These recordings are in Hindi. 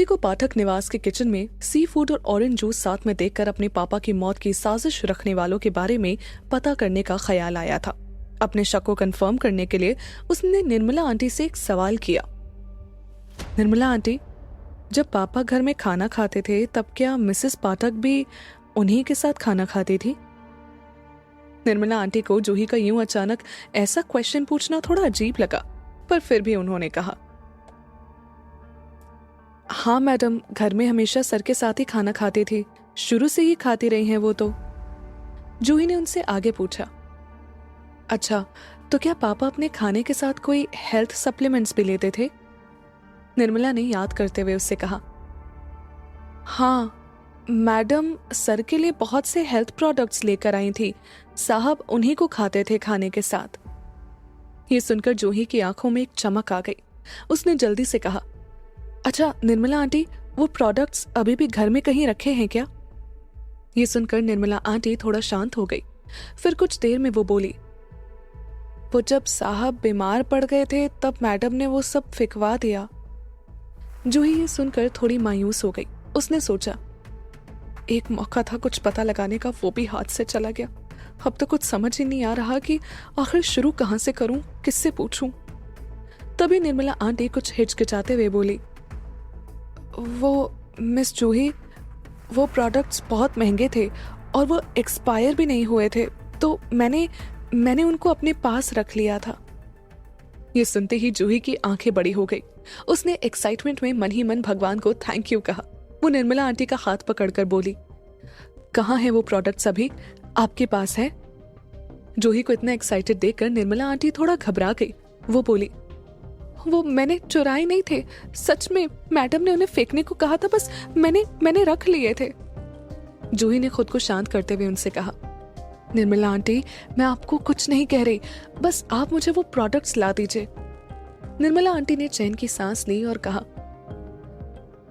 जूही को पाठक निवास के किचन में सी फूड और ऑरेंज जूस साथ में देखकर अपने पापा की मौत की साजिश रखने वालों के बारे में पता करने का ख्याल आया था। अपने शक को कंफर्म करने के लिए उसने निर्मला आंटी से एक सवाल किया। निर्मला आंटी, जब पापा घर में खाना खाते थे तब क्या मिसेस पाठक भी उन्हीं के साथ खाना खाती थी? निर्मला आंटी को जूही का यूं अचानक ऐसा क्वेश्चन पूछना थोड़ा अजीब लगा, पर फिर भी उन्होंने कहा, हाँ मैडम, घर में हमेशा सर के साथ ही खाना खाती थी, शुरू से ही खाती रही हैं वो तो। जूही ने उनसे आगे पूछा, अच्छा तो क्या पापा अपने खाने के साथ कोई हेल्थ सप्लीमेंट्स भी लेते थे? निर्मला ने याद करते हुए उससे कहा, हाँ मैडम, सर के लिए बहुत से हेल्थ प्रोडक्ट्स लेकर आई थी, साहब उन्हीं को खाते थे खाने के साथ। ये सुनकर जूही की आंखों में एक चमक आ गई। उसने जल्दी से कहा, अच्छा निर्मला आंटी, वो प्रोडक्ट्स अभी भी घर में कहीं रखे हैं क्या? ये सुनकर निर्मला आंटी थोड़ा शांत हो गई। फिर कुछ देर में वो बोली, वो जब साहब बीमार पड़ गए थे तब मैडम ने वो सब फिकवा दिया। जूही ये सुनकर थोड़ी मायूस हो गई। उसने सोचा, एक मौका था कुछ पता लगाने का, वो भी हाथ से चला गया। अब तो कुछ समझ ही नहीं आ रहा कि आखिर शुरू कहां से करूं, किससे पूछूं। तभी निर्मला आंटी कुछ हिचकिचाते हुए बोली, वो मिस जूही, वो प्रोडक्ट्स बहुत महंगे थे और वो एक्सपायर भी नहीं हुए थे, तो मैंने उनको अपने पास रख लिया था। ये सुनते ही जूही की आंखें बड़ी हो गई। उसने एक्साइटमेंट में मन ही मन भगवान को थैंक यू कहा। वो निर्मला आंटी का हाथ पकड़कर बोली, कहाँ है वो प्रोडक्ट्स, अभी आपके पास है? जूही को इतना एक्साइटेड देखकर निर्मला आंटी थोड़ा घबरा गई। वो बोली, वो मैंने चुराए नहीं थे, सच में मैडम ने उन्हें फेंकने को कहा था, बस मैंने रख लिए थे। जूही ने खुद को शांत करते हुए उनसे कहा, निर्मला आंटी, मैं आपको कुछ नहीं कह रही, बस आप मुझे वो प्रोडक्ट्स ला दीजिए। निर्मला आंटी ने चैन की सांस ली और कहा,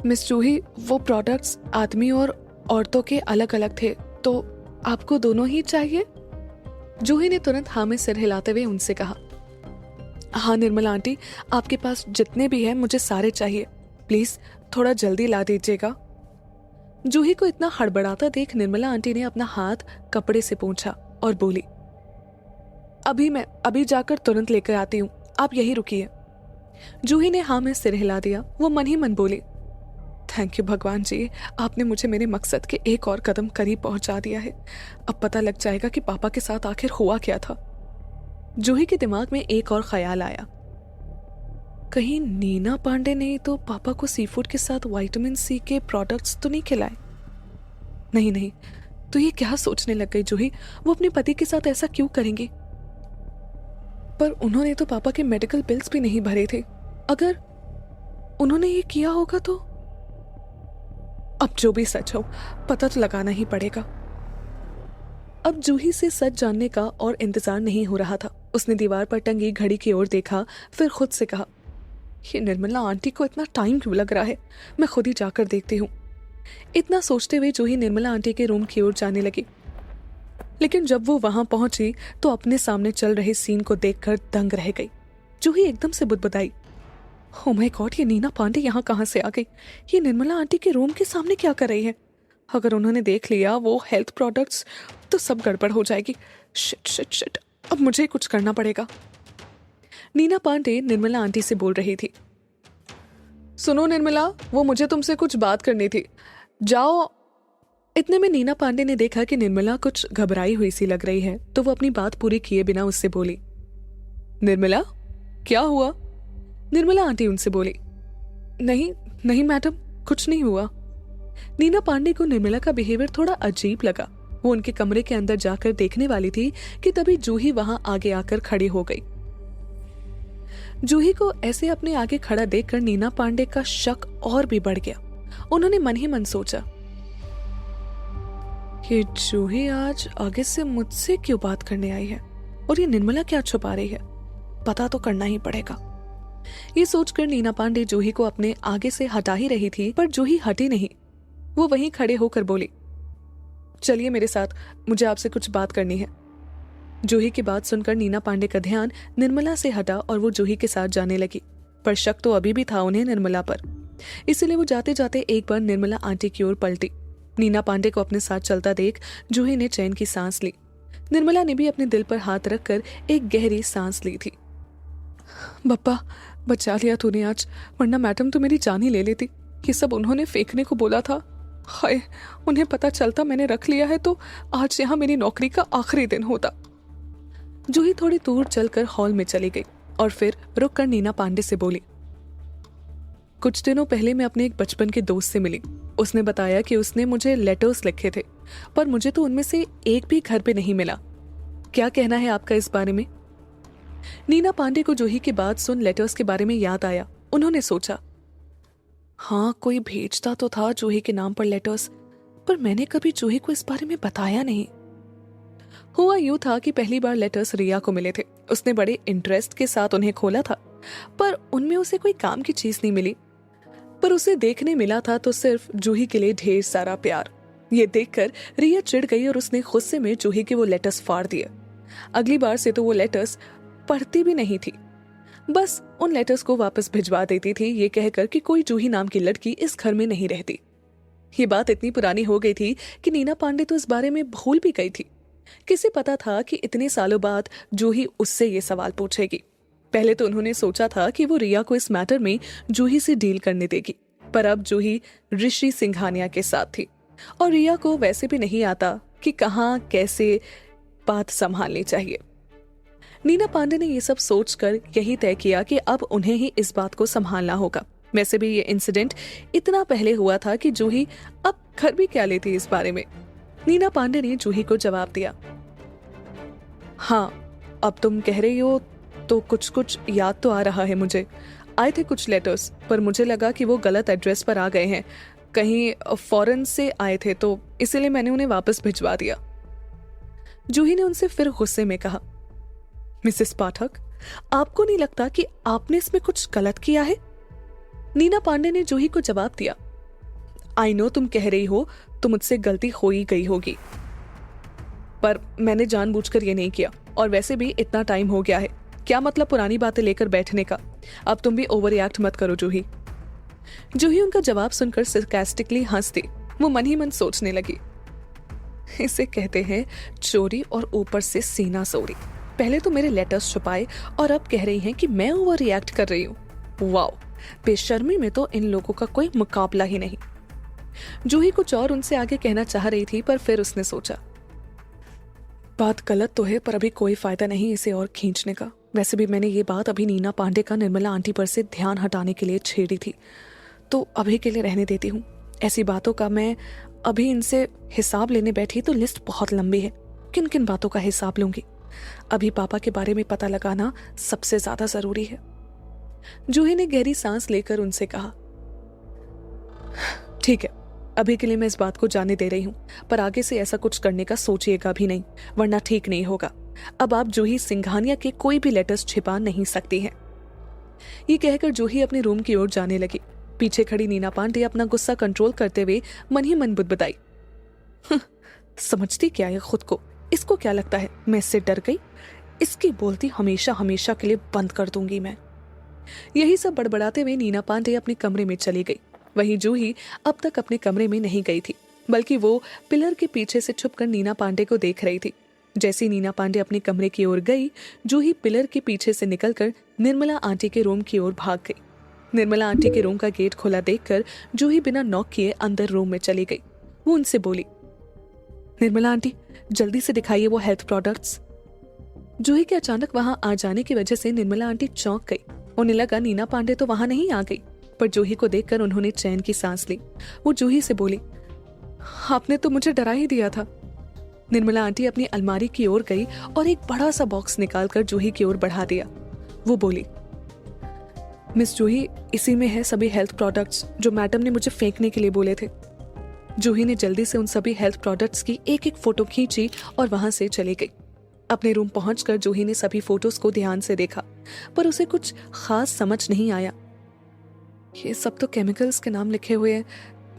मिस जूही, वो प्रोडक्ट्स आदमी और औरतों के अलग अलग थे, तो आपको दोनों ही चाहिए? जूही ने तुरंत हाँ में सिर हिलाते हुए उनसे कहा, हाँ निर्मला आंटी, आपके पास जितने भी हैं मुझे सारे चाहिए, प्लीज थोड़ा जल्दी ला दीजिएगा। जूही को इतना हड़बड़ाता देख निर्मला आंटी ने अपना हाथ कपड़े से पोंछा और बोली, मैं अभी जाकर तुरंत लेकर आती हूँ, आप यही रुकिए। जूही ने हाँ में सिर हिला दिया। वो मन ही मन बोली, थैंक यू भगवान जी, आपने मुझे मेरे मकसद के एक और कदम करीब पहुंचा दिया है। अब पता लग जाएगा कि पापा के साथ आखिर हुआ क्या था। जूही के दिमाग में एक और ख्याल आया, कहीं नीना पांडे ने तो पापा को सी फूड के साथ विटामिन सी के प्रोडक्ट्स तो नहीं खिलाए? नहीं, तो ये क्या सोचने लग गई जूही, वो अपने पति के साथ ऐसा क्यों करेंगी? पर उन्होंने तो पापा के मेडिकल बिल्स भी नहीं भरे थे, अगर उन्होंने ये किया होगा तो? अब जो भी सच हो, पता तो लगाना ही पड़ेगा। अब जूही से सच जानने का और इंतजार नहीं हो रहा था। उसने दीवार पर टंगी घड़ी की ओर देखा, फिर खुद से कहा, ये निर्मला आंटी को इतना टाइम क्यों लग रहा है, मैं खुद ही जाकर देखती हूँ। इतना सोचते हुए जूही निर्मला आंटी के रूम की ओर जाने लगी। लेकिन जब वो वहां पहुंची तो अपने सामने चल रहे सीन को देखकर दंग रह गई। जूही एकदम से बुदबुदाई, ओह माय गॉड, ये नीना पांडे यहाँ कहाँ से आ गई? ये निर्मला आंटी के रूम के सामने क्या कर रही है? अगर उन्होंने देख लिया वो हेल्थ प्रोडक्ट्स तो सब गड़बड़ हो जाएगी। शिट, अब मुझे कुछ करना पड़ेगा। नीना पांडे निर्मला आंटी से बोल रही थी, सुनो निर्मला, वो मुझे तुमसे कुछ बात करनी थी, जाओ। इतने में नीना पांडे ने देखा कि निर्मला कुछ घबराई हुई सी लग रही है, तो वो अपनी बात पूरी किए बिना उससे बोली, निर्मला क्या हुआ? निर्मला आंटी उनसे बोली, नहीं मैडम, कुछ नहीं हुआ। नीना पांडे को निर्मला का बिहेवियर थोड़ा अजीब लगा। वो उनके कमरे के अंदर जाकर देखने वाली थी कि तभी जूही वहां आगे आकर खड़ी हो गई। जूही को ऐसे अपने आगे खड़ा देखकर नीना पांडे का शक और भी बढ़ गया। उन्होंने मन ही मन सोचा, ये जूही आज आगे से मुझसे क्यों बात करने आई है, और ये निर्मला क्या छुपा रही है? पता तो करना ही पड़ेगा। ये सोचकर नीना पांडे जूही को अपने आगे से हटा ही रही थी, पर जूही हटी नहीं। वो वहीं खड़े होकर बोली, चलिए मेरे साथ, मुझे आपसे कुछ बात करनी है। जूही की बात सुनकर नीना पांडे का ध्यान निर्मला से हटा और वो जूही के साथ जाने लगी, पर शक तो अभी भी था उन्हें निर्मला पर। इसीलिए वो जाते जाते एक बार निर्मला आंटी की ओर पलटी। नीना पांडे को अपने साथ चलता देख जूही ने चैन की सांस ली। निर्मला ने भी अपने दिल पर हाथ रखकर एक गहरी सांस ली थी। बप्पा, बचा लिया तूने आज, वरना मैडम तो मेरी जान ही ले लेती। ये सब उन्होंने फेंकने को बोला था। हाय, उन्हें पता चलता मैंने रख लिया है तो आज यहाँ मेरी नौकरी का आखिरी दिन होता। जूही थोड़ी दूर चलकर हॉल में चली गई और फिर रुककर नीना पांडे से बोली, कुछ दिनों पहले मैं अपने एक बचपन के दोस्त से मिली। उसने बताया कि उसने मुझे लेटर्स लिखे थे, पर मुझे तो उनमें से एक भी घर पे नहीं मिला। क्या कहना है आपका इस बारे में? नीना पांडे को जूही की बात सुन लेटर्स के बारे में याद आया। उन्होंने सोचा, हाँ, कोई भेजता तो था जूही के नाम पर लेटर्स, पर मैंने कभी जूही को इस बारे में बताया नहीं। हुआ यूं था कि पहली बार लेटर्स रिया को मिले थे। उसने बड़े इंटरेस्ट के साथ उन्हें खोला था, पर उनमें उसे कोई काम की चीज नहीं मिली। पर उसे देखने मिला था तो सिर्फ जूही के लिए ढेर सारा प्यार। ये देखकर रिया चिढ़ गई और उसने गुस्से में जूही के वो लेटर्स फाड़ दिए। अगली बार से तो वो लेटर्स पढ़ती भी नहीं थी, बस उन लेटर्स को वापस भिजवा देती थी, ये कहकर कि कोई जूही नाम की लड़की इस घर में नहीं रहती। ये बात इतनी पुरानी हो गई थी कि नीना पांडे तो इस बारे में भूल भी गई थी। किसे पता था कि इतने सालों बाद जूही उससे ये सवाल पूछेगी। पहले तो उन्होंने सोचा था कि वो रिया को इस मैटर में जूही से डील करने देगी, पर अब जूही ऋषि सिंघानिया के साथ थी और रिया को वैसे भी नहीं आता कि कहाँ कैसे बात संभालनी चाहिए। नीना पांडे ने ये सब सोचकर यही तय किया कि अब उन्हें ही इस बात को संभालना होगा। वैसे भी ये इंसिडेंट इतना पहले हुआ था कि जूही अब घर भी क्या लेती इस बारे में। नीना पांडे ने जूही को जवाब दिया, हाँ, अब तुम कह रही हो तो कुछ कुछ याद तो आ रहा है मुझे। आए थे कुछ लेटर्स, पर मुझे लगा कि वो गलत एड्रेस पर आ गए हैं, कहीं फॉरेन से आए थे, तो इसीलिए मैंने उन्हें वापस भिजवा दिया। जूही ने उनसे फिर गुस्से में कहा, मिसेस पाठक, आपको नहीं लगता कि आपने इसमें कुछ गलत किया है? नीना पांडे ने जूही को जवाब दिया, आई नो तुम कह रही हो तो मुझसे गलती हो ही गई होगी, पर मैंने जानबूझकर ये नहीं किया, और वैसे भी इतना टाइम हो गया है, क्या मतलब पुरानी बातें लेकर बैठने का। अब तुम भी ओवर रिएक्ट मत करो जूही। जूही उनका जवाब सुनकर सरकास्टिकली हंसती। वो मन ही मन सोचने लगी, इसे कहते हैं चोरी और ऊपर से सीना सोरी। पहले तो मेरे लेटर्स छुपाए और अब कह रही हैं कि मैं ओवर रिएक्ट कर रही हूँ। वाओ, बेशर्मी में तो इन लोगों का कोई मुकाबला ही नहीं। जूही कुछ और उनसे आगे कहना चाह रही थी, पर फिर उसने सोचा, बात गलत तो है, पर अभी कोई फायदा नहीं इसे और खींचने का। वैसे भी मैंने ये बात अभी नीना पांडे का निर्मला आंटी पर से ध्यान हटाने के लिए छेड़ी थी, तो अभी के लिए रहने देती हूँ। ऐसी बातों का मैं अभी इनसे हिसाब लेने बैठी तो लिस्ट बहुत लंबी है। किन किन बातों का हिसाब लूंगी? अभी पापा के बारे में पता लगाना सबसे ज्यादा जरूरी है। जूही ने गहरी सांस लेकर उनसे कहा, ठीक है, अभी के लिए मैं इस बात को जाने दे रही हूँ, पर आगे से ऐसा कुछ करने का सोचिएगा भी नहीं, वरना ठीक नहीं होगा। अब आप जूही सिंघानिया के कोई भी लेटर्स छिपा नहीं सकती हैं। ये कहकर जूही अपने रूम की ओर जाने लगी। पीछे खड़ी नीना पांडे अपना गुस्सा कंट्रोल करते हुए मन ही मन बुदबुदाई, समझती क्या है खुद को? इसको क्या लगता है मैं इससे डर गई? इसकी बोलती हमेशा हमेशा के लिए बंद कर दूंगी मैं। यही सब बड़बड़ाते हुए नीना पांडे अपने कमरे में चली गई। वहीं जूही अब तक अपने कमरे में नहीं गई थी, बल्कि वो पिलर के पीछे से छुपकर नीना पांडे को देख रही थी। जैसे नीना पांडे अपने कमरे की ओर गई, जूही पिलर के पीछे से निकलकर निर्मला आंटी के रूम की ओर भाग गई। निर्मला आंटी के रूम का गेट खुला देखकर जूही बिना नॉक किए अंदर रूम में चली गई। वो उनसे बोली, निर्मला आंटी, जल्दी से दिखाइए वो हेल्थ प्रोडक्ट्स। जूही के अचानक वहां आ जाने की वजह से निर्मला आंटी चौंक गई। उन्हें लगा नीना पांडे तो वहां नहीं आ गई, पर जूही को देखकर उन्होंने चैन की सांस ली। वो जूही से बोली, आपने तो मुझे डरा ही दिया था। निर्मला आंटी अपनी अलमारी की ओर गई और एक बड़ा सा बॉक्स निकालकर जूही की ओर बढ़ा दिया। वो बोली, मिस जूही, इसी में है सभी हेल्थ प्रोडक्ट्स जो मैडम ने मुझे फेंकने के लिए बोले थे। जूही ने जल्दी से उन सभी हेल्थ प्रोडक्ट्स की एक एक फोटो खींची और वहां से चली गई। अपने रूम पहुंचकर जूही ने सभी फोटोज को ध्यान से देखा, पर उसे कुछ खास समझ नहीं आया। ये सब तो केमिकल्स के नाम लिखे हुए हैं,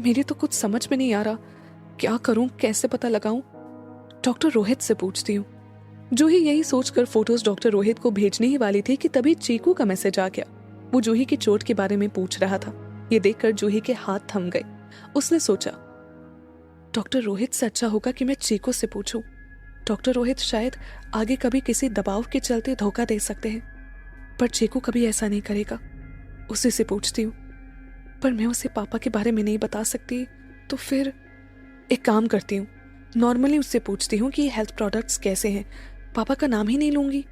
मेरी तो कुछ समझ में नहीं आ रहा। क्या करूं, कैसे पता लगाऊं? डॉक्टर रोहित से पूछती हूँ। जूही यही सोचकर फोटोज डॉक्टर रोहित को भेजने ही वाली थी कि तभी चीकू का मैसेज आ गया। वो जूही की चोट के बारे में पूछ रहा था। ये देखकर जूही के हाथ थम गए। उसने सोचा, डॉक्टर रोहित से अच्छा होगा कि मैं चीकू से पूछूं। डॉक्टर रोहित शायद आगे कभी किसी दबाव के चलते धोखा दे सकते हैं, पर चीकू कभी ऐसा नहीं करेगा। उसी से पूछती हूँ, पर मैं उसे पापा के बारे में नहीं बता सकती, तो फिर एक काम करती हूँ, नॉर्मली उससे पूछती हूँ कि हेल्थ प्रोडक्ट्स कैसे हैं, पापा का नाम ही नहीं लूंगी।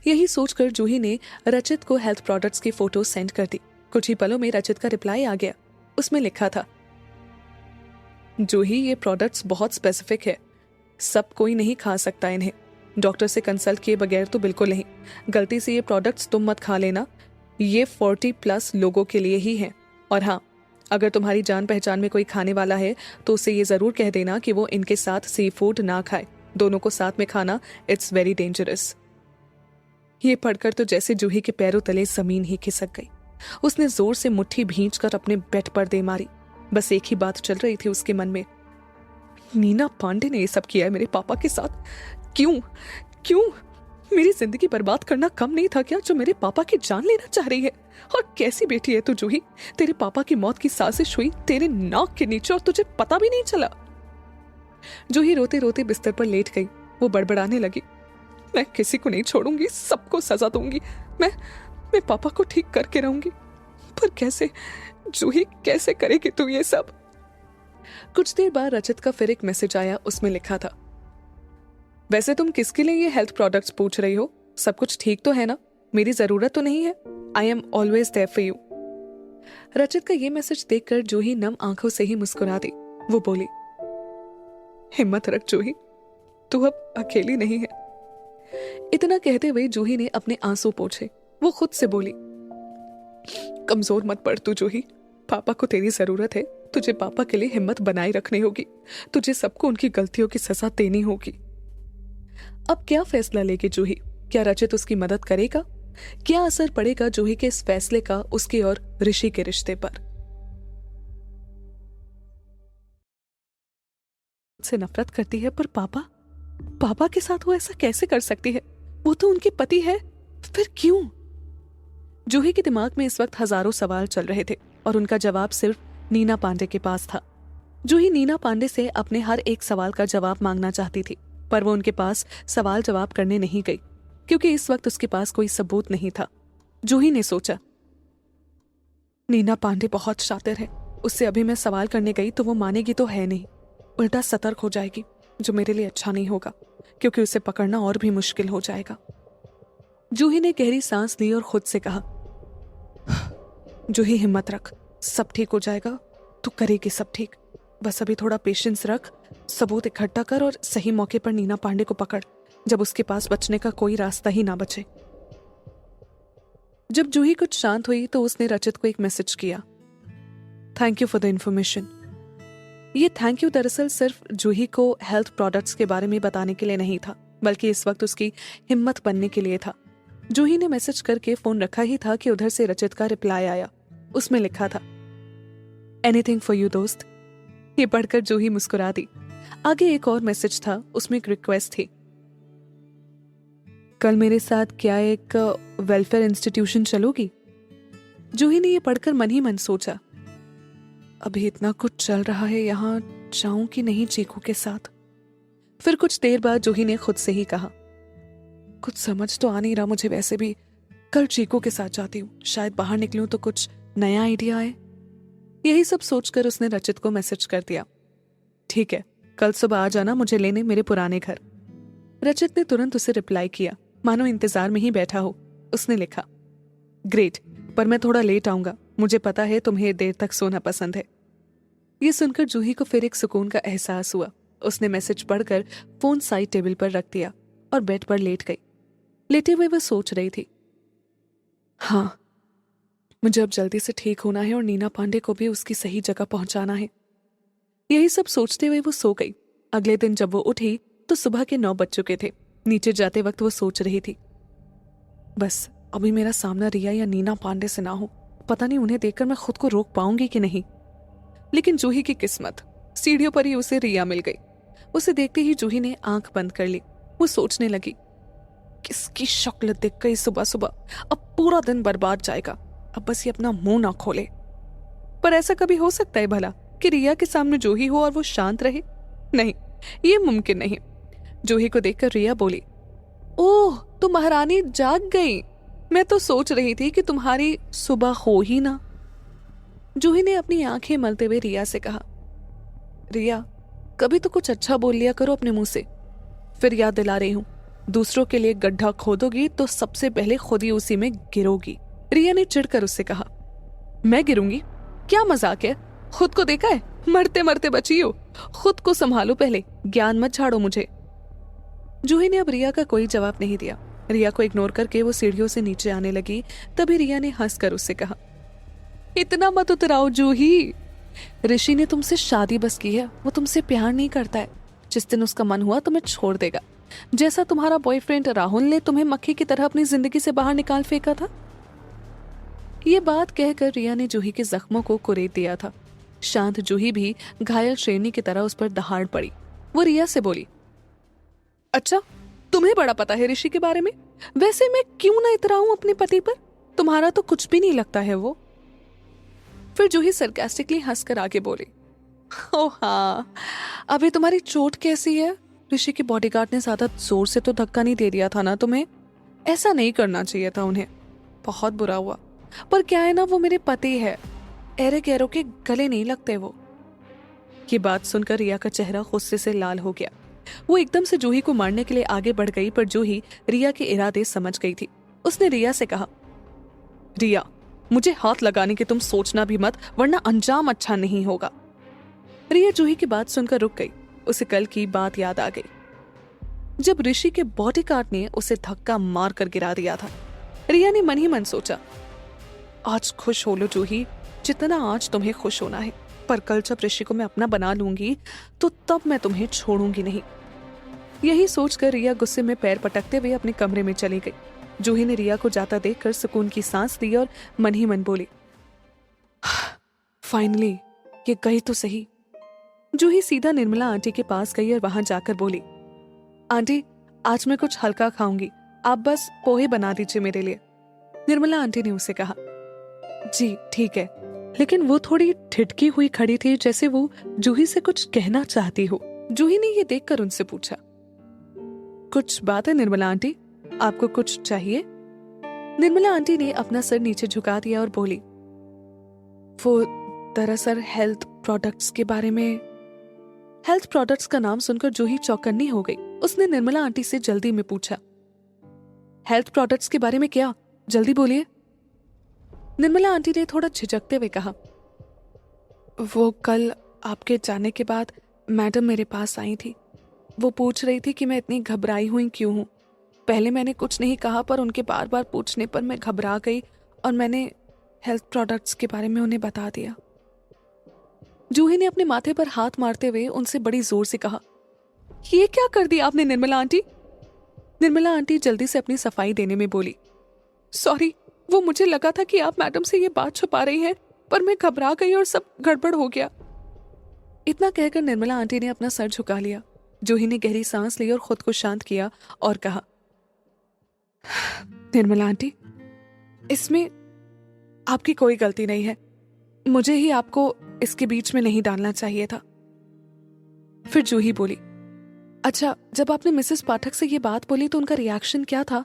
यही सोचकर जूही ने रचित को हेल्थ प्रोडक्ट्स की फोटो सेंड कर दी। कुछ ही पलों में रचित का रिप्लाई आ गया। उसमें लिखा था, जूही, ये प्रोडक्ट्स बहुत स्पेसिफिक है, सब कोई नहीं खा सकता इन्हें। डॉक्टर से कंसल्ट किए बगैर तो बिल्कुल नहीं। गलती से ये प्रोडक्ट्स तुम मत खा लेना, ये 40+ लोगों के लिए ही हैं। और हाँ, अगर तुम्हारी जान पहचान में कोई खाने वाला है तो उसे ये जरूर कह देना कि वो इनके साथ सी फूड ना खाए। दोनों को साथ में खाना इट्स वेरी डेंजरस। ये पढ़कर तो जैसे जूही के पैरों तले जमीन ही खिसक गई। उसने जोर से मुट्ठी भींचकर अपने बेड पर दे मारी। बस एक ही बात चल रही थी उसके मन में, नीना पांडे ने ये सब किया है मेरे पापा के साथ। क्यों क्यों? मेरी जिंदगी बर्बाद करना कम नहीं था क्या, जो मेरे पापा की जान लेना चाह रही है? और कैसी बेटी है तू जूही, तेरे पापा की मौत की साजिश हुई तेरे नाक के नीचे और तुझे पता भी नहीं चला। जूही रोते रोते बिस्तर पर लेट गई। वो बड़बड़ाने लगी, मैं किसी को नहीं छोड़ूंगी, सबको सजा दूंगी। मैं पापा को ठीक करके रहूंगी। पर कैसे जूही, कैसे करेगी तू ये सब? कुछ देर बाद रचित का फिर एक मैसेज आया। उसमें लिखा था, वैसे तुम किसके लिए ये हेल्थ प्रोडक्ट्स पूछ रही हो? सब कुछ ठीक तो है ना? मेरी जरूरत तो नहीं है? I am always there for you. Rachit का ये मैसेज देखकर जूही नम आंखों से ही मुस्कुरा दी। वो बोली, हिम्मत रख जूही, तू अब अकेली नहीं है। इतना कहते हुए जूही ने अपने आंसू पोंछे। वो खुद से बोली, कमजोर मत पड़ तू जूही, पापा को तेरी जरूरत है। तुझे पापा के लिए हिम्मत बनाए रखनी होगी। तुझे सबको उनकी गलतियों की सजा देनी होगी। अब क्या फैसला लेगी जूही? क्या रचित उसकी मदद करेगा? क्या असर पड़ेगा जूही के इस फैसले का उसके और ऋषि के रिश्ते पर? से नफरत करती है, पर पापा के साथ वो ऐसा कैसे कर सकती है? वो तो उनके पति है, फिर क्यों? जूही के दिमाग में इस वक्त हजारों सवाल चल रहे थे और उनका जवाब सिर्फ नीना पांडे के पास था। जूही नीना पांडे से अपने हर एक सवाल का जवाब मांगना चाहती थी, पर वो उनके पास सवाल जवाब करने नहीं गई, क्योंकि इस वक्त उसके पास कोई सबूत नहीं था। जूही ने सोचा, नीना पांडे बहुत शातिर है, उससे अभी मैं सवाल करने गई तो वो मानेगी तो है नहीं, उल्टा सतर्क हो जाएगी, जो मेरे लिए अच्छा नहीं होगा, क्योंकि उसे पकड़ना और भी मुश्किल हो जाएगा। जूही ने गहरी सांस ली और खुद से कहा, जूही हिम्मत रख, सब ठीक हो जाएगा, तू करेगी सब ठीक। बस अभी थोड़ा पेशेंस रख, सबूत इकट्ठा कर और सही मौके पर नीना पांडे को पकड़, जब उसके पास बचने का कोई रास्ता ही ना बचे। जब जूही कुछ शांत हुई तो उसने रचित को एक मैसेज किया, thank you for the information. ये थैंक यू दरअसल सिर्फ जूही को हेल्थ प्रोडक्ट्स के बारे में बताने के लिए नहीं था, बल्कि इस वक्त उसकी हिम्मत बनने के लिए था। जूही ने मैसेज करके फोन रखा ही था कि उधर से रचित का रिप्लाई आया। उसमें लिखा था, एनीथिंग फॉर यू दोस्त। ये पढ़कर जूही मुस्कुरा दी। आगे एक और मैसेज था, उसमें एक रिक्वेस्ट थी, कल मेरे साथ क्या एक वेलफेयर इंस्टीट्यूशन चलोगी? जूही ने ये पढ़कर मन ही मन सोचा, अभी इतना कुछ चल रहा है, यहाँ जाऊं कि नहीं चीकू के साथ? फिर कुछ देर बाद जूही ने खुद से ही कहा, कुछ समझ तो आ नहीं रहा मुझे, वैसे भी कल चीकू के साथ जाती हूँ, शायद बाहर निकलूं तो कुछ नया आइडिया आए। यही सब सोचकर उसने रचित को मैसेज कर दिया, ठीक है, कल सुबह आ जाना मुझे लेने मेरे पुराने घर। रचित ने तुरंत उसे रिप्लाई किया, मानो इंतजार में ही बैठा हो। उसने लिखा, ग्रेट, पर मैं थोड़ा लेट आऊंगा, मुझे पता है तुम्हें देर तक सोना पसंद है। ये सुनकर जूही को फिर एक सुकून का एहसास हुआ। उसने मैसेज पढ़कर फोन साइड टेबल पर रख दिया और बेड पर लेट गई। लेटे हुए वह सोच रही थी, हाँ, मुझे अब जल्दी से ठीक होना है और नीना पांडे को भी उसकी सही जगह पहुंचाना है। यही सब सोचते हुए वो सो गई। अगले दिन जब वो उठी तो सुबह के 9 बज चुके थे। नीचे जाते वक्त वो सोच रही थी, बस अभी मेरा सामना रिया या नीना पांडे से ना हो, पता नहीं उन्हें देखकर मैं खुद को रोक पाऊंगी कि नहीं। लेकिन जूही की किस्मत, सीढ़ियों पर ही उसे रिया मिल गई। उसे देखते ही जूही ने आंख बंद कर ली। वो सोचने लगी, किसकी शक्ल दिख गई सुबह सुबह, अब पूरा दिन बर्बाद जाएगा, अब बस ये अपना मुंह ना खोले। पर ऐसा कभी हो सकता है भला कि रिया के सामने जूही हो और वो शांत रहे? नहीं, ये मुमकिन नहीं। जूही को देखकर रिया बोली, ओह, तुम महारानी जाग गई। मैं तो सोच रही थी कि तुम्हारी सुबह हो ही ना। जूही ने अपनी आंखें मलते हुए रिया से कहा, रिया, कभी तो कुछ अच्छा बोल लिया करो अपने मुंह से। फिर याद दिला रही हूं, दूसरों के लिए गड्ढा खोदोगी तो सबसे पहले खुद ही उसी में गिरोगी। रिया ने चिढ़कर उससे कहा, मैं गिरूंगी? क्या मजाक है? खुद को देखा है? मरते मरते बची हो। खुद को संभालो पहले, ज्ञान मत झाड़ो मुझे। जूही ने अब रिया का कोई जवाब नहीं दिया। रिया को इग्नोर करके वो सीढ़ियों से नीचे आने लगी। तभी रिया ने हंसकर उससे कहा, इतना मत उतराओ जूही। ऋषि ने तुमसे शादी बस की है, वो तुमसे प्यार नहीं करता है। जिस दिन उसका मन हुआ तुम्हें छोड़ देगा, जैसा तुम्हारा बॉयफ्रेंड राहुल ने तुम्हें मक्खी की तरह अपनी जिंदगी से बाहर निकाल फेंका था। ये बात कहकर रिया ने जूही के जख्मों को कुरेद दिया था। शांत जूही भी घायल शेरनी की तरह उस पर दहाड़ पड़ी। वो रिया से बोली, अच्छा, तुम्हें बड़ा पता है ऋषि के बारे में? वैसे मैं क्यों ना इतराऊं अपने पति पर? तुम्हारा तो कुछ भी नहीं लगता है वो। फिर जूही सरकास्टिकली हंसकर आगे बोली, ओ हाँ, अभी तुम्हारी चोट कैसी है? ऋषि के बॉडीगार्ड ने ज्यादा जोर से तो धक्का नहीं दे दिया था ना तुम्हें? ऐसा नहीं करना चाहिए था उन्हें। बहुत बुरा हुआ। पर क्या है ना, वो मेरे पति है। एरे गैरो के गले नहीं लगते वो। ये बात सुनकर रिया का चेहरा गुस्से से लाल हो गया। वो एकदम से जूही को मारने के लिए आगे बढ़ गई, पर जूही रिया के इरादे समझ गई थी। उसने रिया से कहा, रिया, मुझे हाथ लगाने की तुम सोचना भी मत, वरना अंजाम अच्छा नहीं होगा। रिया जूही की बात सुनकर रुक गई। उसे कल की बात याद आ गई, जब ऋषि के बॉडीगार्ड ने उसे धक्का मार कर गिरा दिया था। रिया ने मन ही मन सोचा, आज खुश हो लो जूही, जितना आज तुम्हें खुश होना है, पर कल जब ऋषि को मैं अपना बना लूंगी तो तब मैं तुम्हें छोड़ूंगी नहीं। यही सोचकर रिया गुस्से में पैर पटकते हुए अपने कमरे में चली गई। जूही ने रिया को जाता देखकर सुकून की सांस ली और मन ही मन बोली, फाइनली ये गई तो सही। जूही सीधा निर्मला आंटी के पास गई और वहां जाकर बोली, आंटी, आज मैं कुछ हल्का खाऊंगी, आप बस पोहे बना दीजिए मेरे लिए। निर्मला आंटी ने उसे कहा, जी ठीक है। लेकिन वो थोड़ी ठिठकी हुई खड़ी थी, जैसे वो जूही से कुछ कहना चाहती हो। जूही ने ये देखकर उनसे पूछा, कुछ बात है निर्मला आंटी? आपको कुछ चाहिए? निर्मला आंटी ने अपना सर नीचे झुका दिया और बोली, वो दरअसल हेल्थ प्रोडक्ट्स के बारे में। हेल्थ प्रोडक्ट्स का नाम सुनकर जूही चौकन्नी हो गई। उसने निर्मला आंटी से जल्दी में पूछा, हेल्थ प्रोडक्ट्स के बारे में क्या? जल्दी बोलिए। निर्मला आंटी ने थोड़ा झिझकते हुए कहा, वो कल आपके जाने के बाद मैडम मेरे पास आई थी। वो पूछ रही थी कि मैं इतनी घबराई हुई क्यों हूँ। पहले मैंने कुछ नहीं कहा, पर उनके बार बार पूछने पर मैं घबरा गई और मैंने हेल्थ प्रोडक्ट्स के बारे में उन्हें बता दिया। जूही ने अपने माथे पर हाथ मारते हुए उनसे बड़ी जोर से कहा, ये क्या कर दिया आपने निर्मला आंटी? निर्मला आंटी जल्दी से अपनी सफाई देने में बोली, सॉरी, वो मुझे लगा था कि आप मैडम से ये बात छुपा रही हैं, पर मैं घबरा गई और सब गड़बड़ हो गया। इतना कहकर निर्मला आंटी ने अपना सर झुका लिया। जूही ने गहरी सांस ली और खुद को शांत किया और कहा, निर्मला आंटी, इसमें आपकी कोई गलती नहीं है। मुझे ही आपको इसके बीच में नहीं डालना चाहिए था। फिर जूही बोली, अच्छा, जब आपने मिसेस पाठक से ये बात बोली तो उनका रिएक्शन क्या था?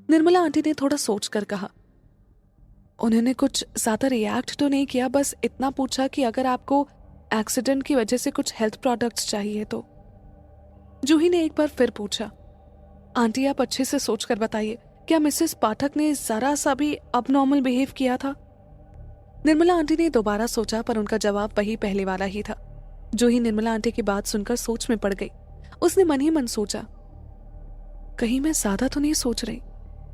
निर्मला आंटी ने थोड़ा सोचकर कहा, उन्होंने कुछ ज्यादा रिएक्ट तो नहीं किया, बस इतना पूछा कि अगर आपको एक्सीडेंट की वजह से कुछ हेल्थ प्रोडक्ट्स चाहिए तो। जूही ने एक बार फिर पूछा, आंटी आप अच्छे से सोचकर बताइए, क्या मिसेस पाठक ने जरा सा भी अबनॉर्मल बिहेव किया था? निर्मला आंटी ने दोबारा सोचा, पर उनका जवाब वही पहले वाला ही था। जूही निर्मला आंटी की बात सुनकर सोच में पड़ गई। उसने मन ही मन सोचा, कहीं मैं ज्यादा तो नहीं सोच रही?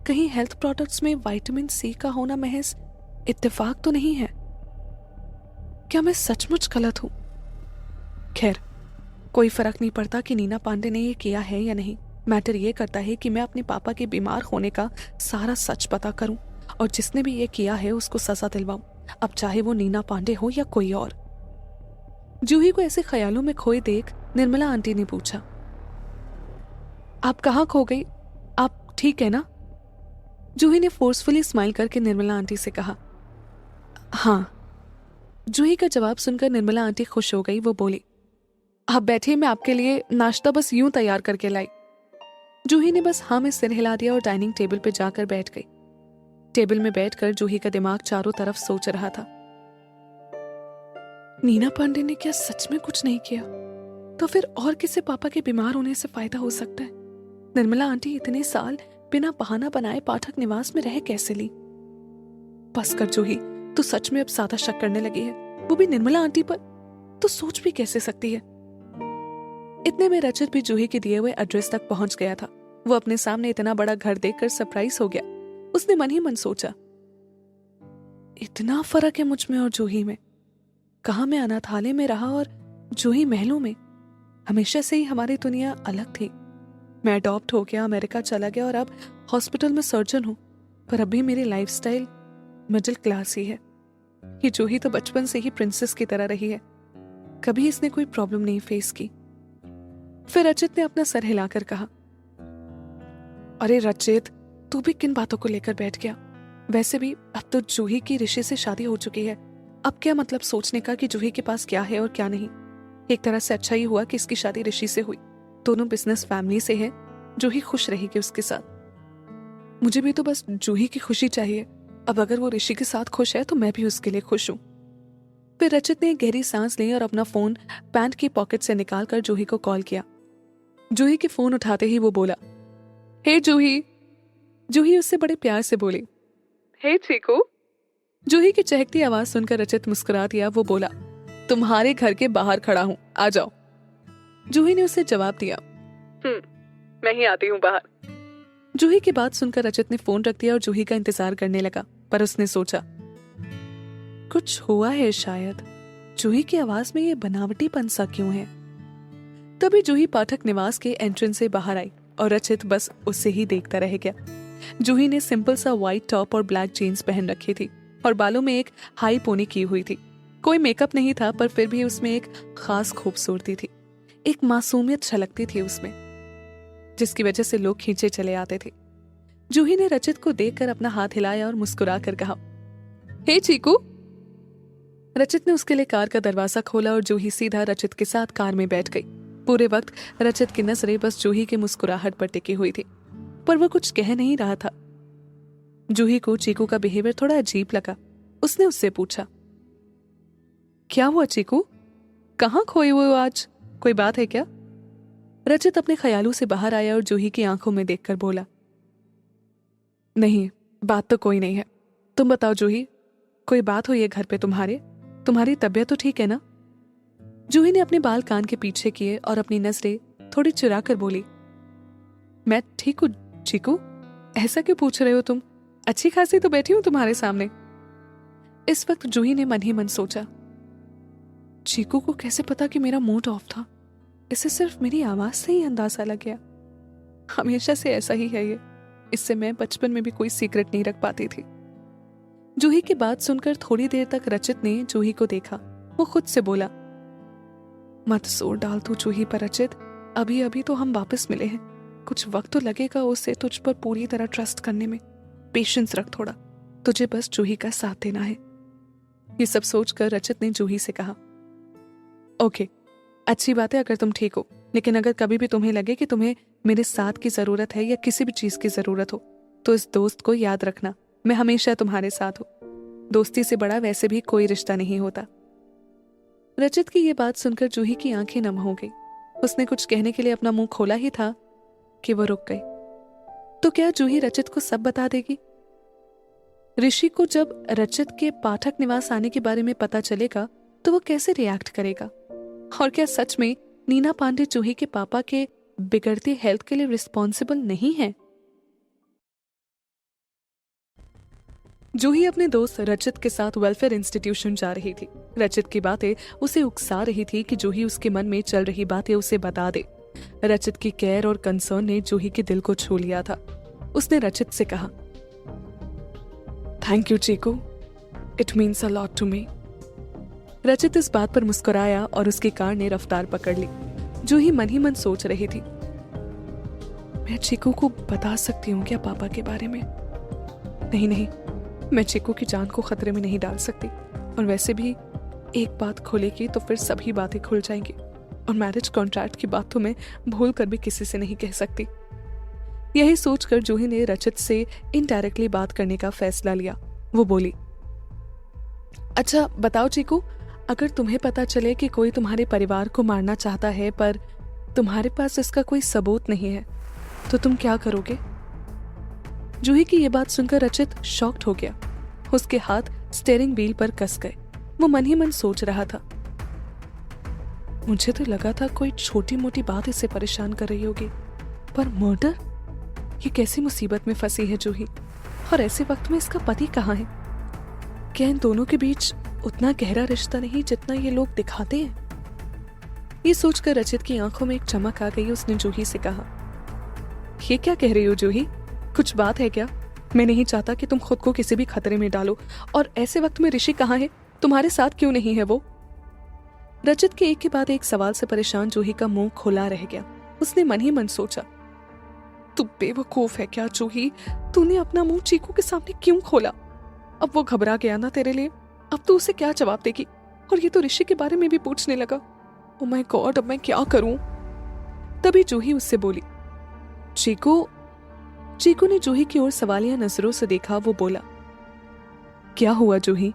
कहीं हेल्थ प्रोडक्ट्स में विटामिन सी का होना महज इत्तेफाक तो नहीं है? क्या मैं सचमुच गलत हूं? खैर, कोई फर्क नहीं पड़ता कि नीना पांडे ने ये किया है या नहीं। मैटर ये करता है कि मैं अपने पापा के बीमार होने का सारा सच पता करूं और जिसने भी ये किया है उसको सजा दिलवाऊं, अब चाहे वो नीना पांडे हो या कोई और। जूही को ऐसे ख्यालों में खोए देख निर्मला आंटी ने पूछा, आप कहाँ खो गई? आप ठीक है ना? जूही ने फोर्सफुली स्माइल करके निर्मला आंटी से कहा, हाँ, जूही का जवाब सुनकर निर्मला आंटी खुश हो गई। वो बोली, आप बैठिए, मैं आपके लिए नाश्ता बस यूं तैयार करके लाई। जूही ने बस हाँ में सिर हिला दिया और डाइनिंग टेबल पर जाकर बैठ गई। टेबल में बैठकर जूही का दिमाग चारों तरफ सोच रहा था, नीना पांडे ने क्या सच में कुछ नहीं किया? तो फिर और किसे पापा के बीमार होने से फायदा हो सकता है? निर्मला आंटी इतने साल बिना बहाना बनाए पाठक निवास में रह कैसे ली? बस कर जूही, तू सच में अब ज्यादा शक करने लगी है, वो भी निर्मला आंटी पर। तो सोच भी कैसे सकती है? इतने में रचित भी जूही के दिए हुए एड्रेस तक पहुंच गया था। वो अपने सामने इतना बड़ा घर देखकर सरप्राइज हो गया। उसने मन ही मन सोचा, इतना फर्क है मुझ में और जूही में। कहा मैं अनाथालय में रहा और जूही महलों में। हमेशा से ही हमारी दुनिया अलग थी। मैं अडॉप्ट हो गया, अमेरिका चला गया और अब हॉस्पिटल में सर्जन हूं। पर अभी मेरी लाइफस्टाइल मिडिल क्लास ही है। ये जूही तो बचपन से ही प्रिंसेस की तरह रही है, कभी इसने कोई प्रॉब्लम नहीं फेस की। फिर रचित ने अपना सर हिलाकर कहा, अरे रचित, तू भी किन बातों को लेकर बैठ गया? वैसे भी अब तो जूही की ऋषि से शादी हो चुकी है। अब क्या मतलब सोचने का कि जूही के पास क्या है और क्या नहीं। एक तरह से अच्छा ही हुआ कि इसकी शादी ऋषि से हुई। दोनों बिजनेस फैमिली से है। जूही खुश रहेगी उसके साथ। मुझे भी तो बस जूही की खुशी चाहिए। अब अगर वो ऋषि के साथ खुश है तो मैं भी उसके लिए खुश हूं। फिर रचित ने एक गहरी सांस ली और अपना फोन पैंट की पॉकेट से निकालकर जूही को कॉल किया। जूही के फोन उठाते ही वो बोला, हे जूही। जूही उससे बड़े प्यार से बोली, हे चीकू। जूही की चहकती आवाज सुनकर रचित मुस्कुरा दिया। वो बोला, तुम्हारे घर के बाहर खड़ा हूं, आ जाओ। जूही ने उसे जवाब दिया, मैं ही आती हूं बाहर। जूही की बात सुनकर रचित ने फोन रख दिया और जूही का इंतजार करने लगा। पर उसने सोचा, कुछ हुआ है शायद। जूही की आवाज में ये बनावटीपन सा क्यों है? तभी जूही पाठक निवास के एंट्रेंस से बाहर आई और रचित बस उससे ही देखता रह गया। जूही ने सिंपल सा व्हाइट टॉप और ब्लैक जीन्स पहन रखी थी और बालों में एक हाई पोनी की हुई थी। कोई मेकअप नहीं था, पर फिर भी उसमें एक खास खूबसूरती थी। एक मासूमियत छलकती थी उसमें, जिसकी वजह से लोग खींचे चले आते थे। जूही ने रचित को देखकर अपना हाथ हिलाया और मुस्कुरा कर कहा, हे चीकू। रचित ने उसके लिए कार का दरवाजा खोला और जूही सीधा रचित के साथ कार में बैठ गई। पूरे वक्त रचित की नजरें बस जूही के मुस्कुराहट पर टिकी हुई थी, पर वो कुछ कह नहीं रहा था। जूही को चीकू का बिहेवियर थोड़ा अजीब लगा। उसने उससे पूछा, क्या हुआ चीकू, कहाँ खोए हुए हो आज? कोई बात है क्या? रचित अपने ख्यालों से बाहर आया और जूही की आंखों में देखकर बोला, नहीं, बात तो कोई नहीं है। तुम बताओ जूही, कोई बात हुई है घर पे तुम्हारी तबीयत तो ठीक है ना? जूही ने अपने बाल कान के पीछे किए और अपनी नजरें थोड़ी चुरा कर बोली, मैं ठीक हूँ चीकू। ऐसा क्यों पूछ रहे हो तुम? अच्छी खासी तो बैठी हूं तुम्हारे सामने। इस वक्त जूही ने मन ही मन सोचा, चीकू को कैसे पता कि मेरा मूड ऑफ था? इसे सिर्फ मेरी आवाज से ही अंदाजा लग गया। हमेशा से ऐसा ही है ये। इससे मैं बचपन में भी कोई सीक्रेट नहीं रख पाती थी। जूही की बात सुनकर थोड़ी देर तक रचित ने जूही को देखा। वो खुद से बोला, मत जोर डाल तू जूही पर रचित। अभी अभी तो हम वापस मिले हैं। कुछ वक्त तो लगेगा उसे तुझ पर पूरी तरह ट्रस्ट करने में। पेशेंस रख थोड़ा। तुझे बस जूही का साथ देना है। ये सब सोचकर रचित ने जूही से कहा, ओके, अच्छी बात है अगर तुम ठीक हो, लेकिन अगर कभी भी तुम्हें लगे कि तुम्हें मेरे साथ की जरूरत है या किसी भी चीज की जरूरत हो, तो इस दोस्त को याद रखना, मैं हमेशा तुम्हारे साथ हूं। दोस्ती से बड़ा वैसे भी कोई रिश्ता नहीं होता। रचित की ये बात सुनकर जूही की आंखें नम हो गई। उसने कुछ कहने के लिए अपना मुंह खोला ही था कि वो रुक गई। तो क्या जूही रचित को सब बता देगी? ऋषि को जब रचित के पाठक निवास आने के बारे में पता चलेगा तो वो कैसे रिएक्ट करेगा? और क्या सच में नीना पांडे जूही के पापा के बिगड़ती हेल्थ के लिए रिस्पॉन्सिबल नहीं है? जूही अपने दोस्त रचित के साथ वेलफेयर इंस्टीट्यूशन जा रही थी। रचित की बातें उसे उकसा रही थी कि जूही उसके मन में चल रही बातें उसे बता दे। रचित की केयर और कंसर्न ने जूही के दिल को छू लिया था। उसने रचित से कहा, thank you Cheeku, it means a lot to me. Rachit इस बात पर मुस्कुराया और उसकी कार ने रफ्तार पकड़ ली। जूही मन ही मन सोच रही थी, मैं चीकू को बता सकती हूँ क्या पापा के बारे में? नहीं, मैं चीकू की जान को खतरे में नहीं डाल सकती। और वैसे भी एक बात खुलेगी तो फिर सभी बातें खुल जाएंगी, और मैरिज कॉन्ट्रैक्ट की बात तो मैं भूल कर भी किसी से नहीं कह सकती। यही सोचकर जूही ने रचित से इनडायरेक्टली बात करने का फैसला लिया। वो बोली, अच्छा बताओ चीकू, अगर तुम्हें पता चले कि कोई तुम्हारे परिवार को मारना चाहता है पर तुम्हारे पास इसका कोई सबूत नहीं है, तो तुम क्या करोगे? जूही की यह बात सुनकर रचित शॉक्ड हो गया। उसके हाथ स्टीयरिंग व्हील पर कस गए। वो मन ही मन सोच रहा था, मुझे तो लगा था कोई छोटी मोटी बात इसे परेशान कर रही होगी, पर मर्डर? ये कैसी मुसीबत में फंसी है जूही, और ऐसे वक्त में इसका पति कहाँ है? क्या इन दोनों के बीच उतना गहरा रिश्ता नहीं जितना ये लोग दिखाते हैं? ये सोचकर रचित की आंखों में एक चमक आ गई। उसने जूही से कहा, ये क्या कह रही हो जूही, कुछ बात है क्या? मैं नहीं चाहता कि तुम खुद को किसी भी खतरे में डालो, और ऐसे वक्त में ऋषि कहाँ है? तुम्हारे साथ क्यों नहीं है वो? रचित के एक के बाद एक सवाल से परेशान जूही का मुंह खुला रह गया। उसने मन ही मन सोचा, तू बेवकूफ है क्या जूही? तूने अपना मुंह चीकू के सामने क्यों खोला? अब वो घबरा गया ना तेरे लिए, अब तू उसे क्या जवाब देगी? और ये तो ऋषि के बारे में भी पूछने लगा। ओ माय गॉड, अब मैं क्या करूं? तभी जूही उससे बोली, चीकू। चीकू ने जूही की ओर सवालिया नजरों से देखा। वो बोला, क्या हुआ जूही?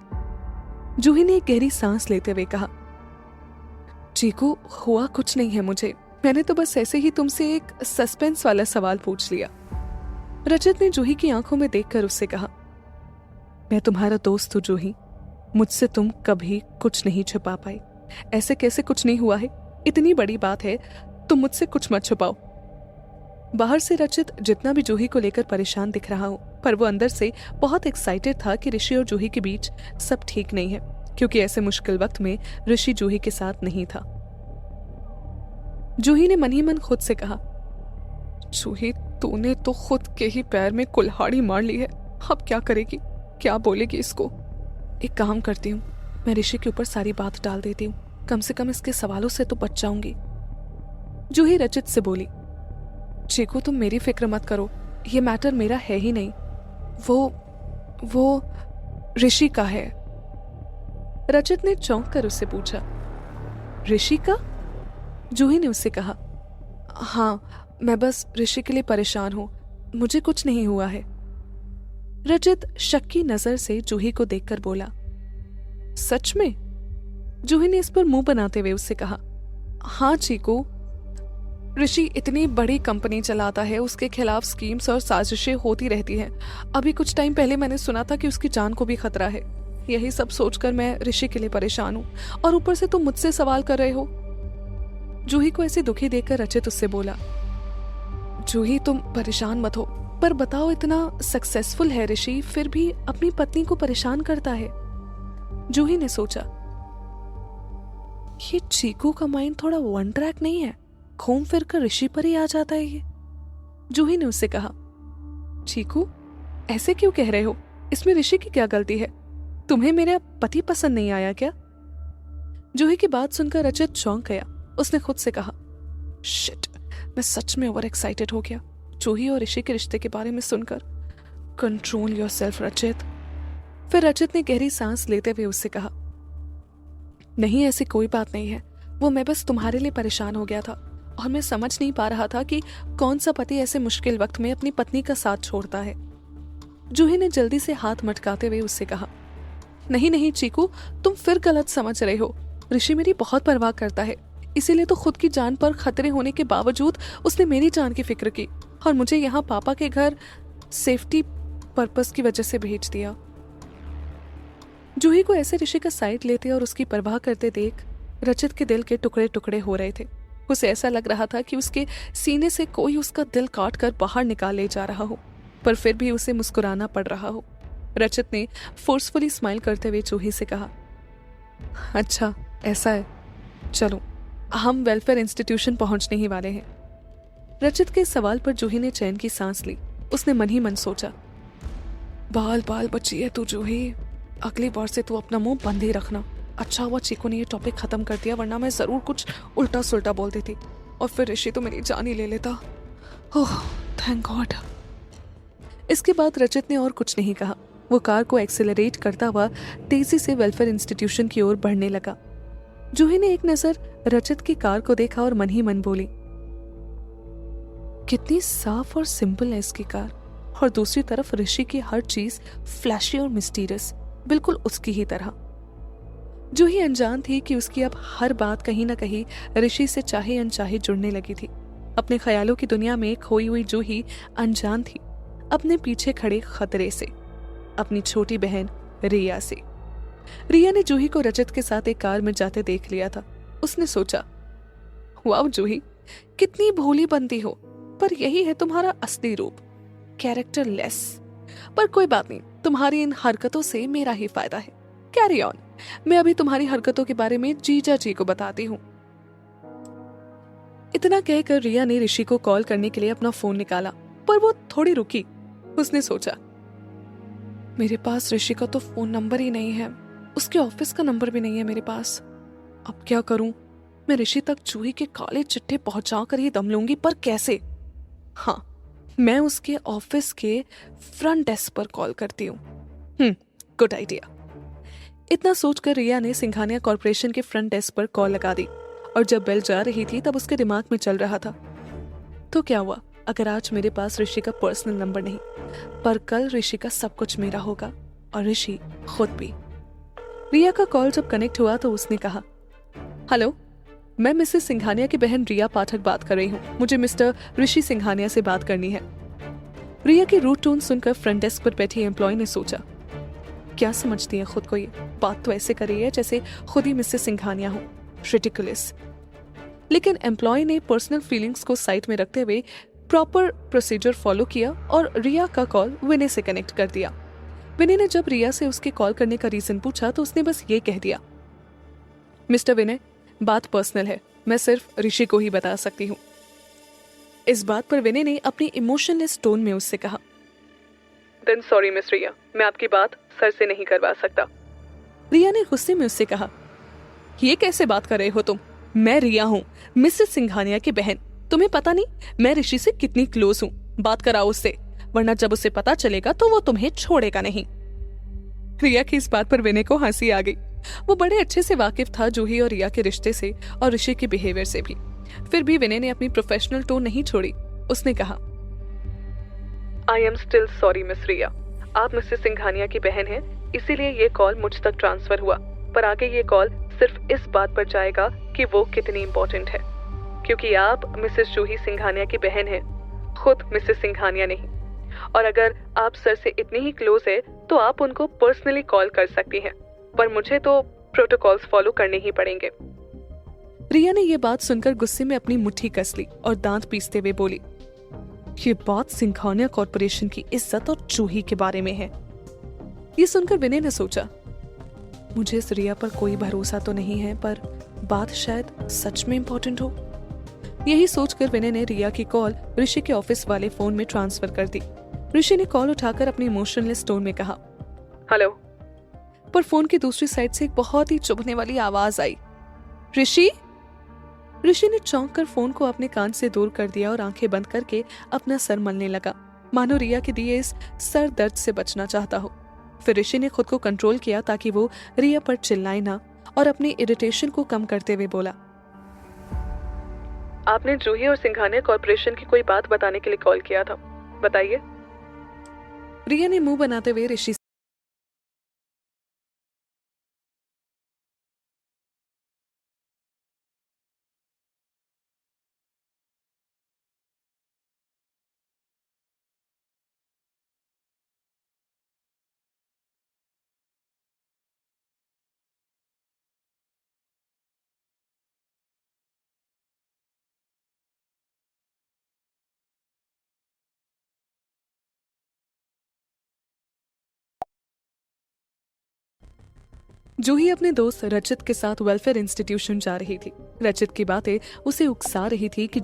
जूही ने एक गहरी सांस लेते हुए कहा, चीकू हुआ कुछ नहीं है मुझे, मैंने तो बस ऐसे ही तुमसे एक सस्पेंस वाला सवाल पूछ लिया। रजत ने जूही की आंखों में देखकर उससे कहा, मैं तुम्हारा दोस्त हूं जूही, मुझसे तुम कभी कुछ नहीं छुपा पाई। ऐसे कैसे कुछ नहीं हुआ है? इतनी बड़ी बात है, तुम मुझसे कुछ मत छुपाओ। बाहर से रचित जितना भी जूही को लेकर परेशान दिख रहा हो, पर वो अंदर से बहुत एक्साइटेड था कि ऋषि और जूही के बीच सब ठीक नहीं है, क्योंकि ऐसे मुश्किल वक्त में ऋषि जूही के साथ नहीं था। जूही ने मन ही मन खुद से कहा, जूही तूने तो खुद के ही पैर में कुल्हाड़ी मार ली है, अब क्या करेगी? क्या बोलेगी इसको? एक काम करती हूँ, मैं ऋषि के ऊपर सारी बात डाल देती हूँ, कम से कम इसके सवालों से तो बच जाऊंगी। जूही रचित से बोली, चीकू तुम मेरी फिक्र मत करो, ये मैटर मेरा है ही नहीं, वो ऋषि का है। रचित ने चौंक कर उससे पूछा, ऋषि का? जूही ने उससे कहा, हाँ, मैं बस ऋषि के लिए परेशान हूं, मुझे कुछ नहीं हुआ है। रचित शक की नजर से जूही को देखकर बोला, सच में? जूही ने इस पर मुंह बनाते हुए उससे कहा, हाँ चीकू, ऋषि इतनी बड़ी कंपनी चलाता है, उसके खिलाफ स्कीम्स और साजिशें होती रहती हैं। अभी कुछ टाइम पहले मैंने सुना था कि उसकी जान को भी खतरा है। यही सब सोचकर मैं ऋषि के लिए परेशान हूँ, और ऊपर से तुम मुझसे सवाल कर रहे हो। जूही को ऐसे दुखी देखकर रचित उससे बोला, जूही तुम परेशान मत हो, पर बताओ, इतना सक्सेसफुल है ऋषि, फिर भी अपनी पत्नी को परेशान करता है। जूही ने सोचा, ये चीकू का माइंड थोड़ा वन ट्रैक नहीं है, घूम फिर कर ऋषि पर ही आ जाता है ये। जूही ने उससे कहा, चीकू ऐसे क्यों कह रहे हो? इसमें ऋषि की क्या गलती है? तुम्हें मेरा पति पसंद नहीं आया क्या? जूही की बात सुनकर रचित चौंक गया। उसने खुद से कहा, शिट, मैं सच में ओवर एक्साइटेड हो गया जूही और ऋषि के रिश्ते के बारे में सुनकर। कंट्रोल योरसेल्फ रचित। फिर रचित ने गहरी सांस लेते हुए उससे कहा, नहीं, ऐसी कोई बात नहीं है, वो मैं बस तुम्हारे लिए परेशान हो गया था, और मैं समझ नहीं पा रहा था कि कौन सा पति ऐसे मुश्किल वक्त में अपनी पत्नी का साथ छोड़ता है। जूही ने जल्दी से हाथ मटकाते हुए उससे कहा, नहीं नहीं चीकू, तुम फिर गलत समझ रहे हो। ऋषि मेरी बहुत परवाह करता है, इसीलिए तो खुद की जान पर खतरे होने के बावजूद उसने मेरी जान की फिक्र की, और मुझे यहाँ पापा के घर सेफ्टी पर्पस की वजह से भेज दिया। जूही को ऐसे ऋषि का साइड लेते और उसकी परवाह करते देख रचित के दिल के टुकड़े टुकड़े हो रहे थे। उसे ऐसा लग रहा था कि उसके सीने से कोई उसका दिल काट कर बाहर निकाल ले जा रहा हो, पर फिर भी उसे मुस्कुराना पड़ रहा हो। रचित ने फोर्सफुली स्माइल करते हुए जूही से कहा, अच्छा ऐसा है, चलो हम वेलफेयर इंस्टीट्यूशन पहुंचने ही वाले हैं। रचित के सवाल पर जूही ने चैन की सांस ली। उसने मन ही मन सोचा, बाल बाल बची है तू जूही, अगली बार से तू अपना मुंह बंद ही रखना। अच्छा हुआ चीकू ने ये टॉपिक खत्म कर दिया, वरना मैं जरूर कुछ उल्टा सुल्टा बोल देती, और फिर ऋषि तो मेरी जान ही ले लेता। Oh thank God. इसके बाद रचित ने और कुछ नहीं कहा। वो कार को एक्सेलरेट करता हुआ तेजी से वेलफेयर इंस्टीट्यूशन की ओर बढ़ने लगा। जूही ने एक नजर रजत की कार को देखा और मन ही मन बोली, कितनी साफ और सिंपल है इसकी कार, और दूसरी तरफ ऋषि की हर चीज फ्लैशी और मिस्टीरियस, बिल्कुल उसकी ही तरह। जूही अनजान थी कि उसकी अब हर बात कहीं ना कहीं ऋषि से चाहे अनचाहे जुड़ने लगी थी। अपने ख्यालों की दुनिया में खोई हुई जूही अनजान थी अपने पीछे खड़े खतरे से, अपनी छोटी बहन रिया से। रिया ने जूही को रजत के साथ एक कार में जाते देख लिया था। उसने सोचा, वाह जूही, कितनी भोली बनती हो, पर यही है तुम्हारा असली रूप, कैरेक्टरलेस। पर कोई बात नहीं, तुम्हारी इन हरकतों से मेरा ही फायदा है। कैरी ऑन, मैं अभी तुम्हारी हरकतों के बारे में जीजा जी को बताती हूँ। इतना कहकर रिया ने ऋषि को कॉल करने के लिए अपना फोन निकाला, पर वो थोड़ी रुकी। उसने सोचा, मेरे पास ऋषि का तो फोन नंबर ही नहीं है, उसके ऑफिस का नंबर भी नहीं है मेरे पास। अब क्या करूं? मैं ऋषि तक जूही के काले चिट्ठे पहुंचा कर ही दम लूंगी, पर कैसे? हाँ, मैं उसके ऑफिस के फ्रंट डेस्क पर कॉल करती हूँ। Good idea. इतना सोचकर रिया ने सिंघानिया कॉर्पोरेशन के फ्रंट डेस्क पर कॉल लगा दी, और जब बेल जा रही थी तब उसके दिमाग में चल रहा था, तो क्या हुआ अगर आज मेरे पास ऋषि का पर्सनल नंबर नहीं, पर कल ऋषि का सब कुछ मेरा होगा, और ऋषि खुद भी। रिया का कॉल जब कनेक्ट हुआ तो उसने कहा, हेलो, मैं मिसेस सिंघानिया की बहन रिया पाठक बात कर रही हूँ। मुझे मिस्टर ऋषि सिंघानिया से बात करनी है। रिया की रूट टोन सुनकर फ्रंट डेस्क पर बैठी एम्प्लॉय ने सोचा, क्या समझती है खुद को ये? बात तो ऐसे कर रही है जैसे खुद ही मिसेस सिंघानिया हो। रिडिकुलस। लेकिन एम्प्लॉय ने पर्सनल फीलिंग्स को साइड में रखते हुए प्रॉपर प्रोसीजर फॉलो किया और रिया का कॉल विनय से कनेक्ट कर दिया। विनय ने जब रिया से उसके कॉल करने का रीजन पूछा तो उसने बस ये कह दिया, मिस्टर विनय, बात पर्सनल है, मैं सिर्फ ऋषि को ही बता सकती हूँ। इस बात पर विनय ने अपनी इमोशनलेस टोन में उससे कहा, देन सॉरी मिस रिया, मैं आपकी बात सर से नहीं करवा सकता। रिया ने गुस्से में उससे कहा, ये कैसे बात कर रहे हो तुम? मैं रिया हूँ, मिसेस सिंघानिया की बहन। तुम्हें पता नहीं मैं ऋषि से कितनी क्लोज हूँ? बात कराओ उससे, वरना जब उसे पता चलेगा तो वो तुम्हें छोड़ेगा नहीं। रिया की इस बात पर विनय को हंसी आ गई। वो बड़े अच्छे से वाकिफ था जूही और रिया के रिश्ते से और ऋषि के बिहेवियर से भी। फिर भी विनय ने अपनी प्रोफेशनल टोन नहीं छोड़ी। उसने कहा, I am still sorry miss Riya, आप मिसेस सिंघानिया की बहन हैं, इसीलिए ये कॉल मुझ तक ट्रांसफर हुआ, पर आगे ये कॉल सिर्फ इस बात पर जाएगा कि वो कितनी इम्पोर्टेंट है, क्योंकि आप मिसेस जूही सिंघानिया की बहन हैं, खुद मिसेस सिंघानिया नहीं। और अगर आप सर से इतनी ही क्लोज है तो आप उनको पर्सनली कॉल कर सकती हैं, पर मुझे तो प्रोटोकॉल्स फॉलो करने ही पड़ेंगे। रिया ने यह बात सुनकर गुस्से में अपनी मुट्ठी कस ली और दांत पीसते हुए बोली, ये बात सिंघानिया कॉर्पोरेशन की इज्जत और जूही के बारे में है। ये सुनकर विनय ने सोचा, मुझे इस रिया पर कोई भरोसा तो नहीं है, पर बात शायद सच में इम्पोर्टेंट हो। यही सोचकर विनय ने रिया की कॉल ऋषि के ऑफिस वाले फोन में ट्रांसफर कर दी। ऋषि ने कॉल उठाकर अपनी इमोशनलेस टोन में कहा, हेलो, पर फोन की दूसरी साइड से एक बहुत ही चुभने वाली आवाज आई, ऋषि। ऋषि ने चौंक कर फोन को अपने कान से दूर कर दिया और आंखें बंद करके अपना सर मलने लगा, मानो रिया के दिए इस सर दर्द से बचना चाहता हो। फिर ऋषि ने खुद को कंट्रोल किया ताकि वो रिया पर चिल्लाए ना, और अपनी इरिटेशन को कम करते हुए बोला, आपने जूही और सिंघानिया कॉर्पोरेशन की कोई बात बताने के लिए कॉल किया था, बताइए। रिया ने मुंह बनाते हुए ऋषि जूही अपने दोस्त रचित के साथ वेलफेयर इंस्टीट्यूशन जा रही थी। रचित की बातें उसे उकसा रही थी कि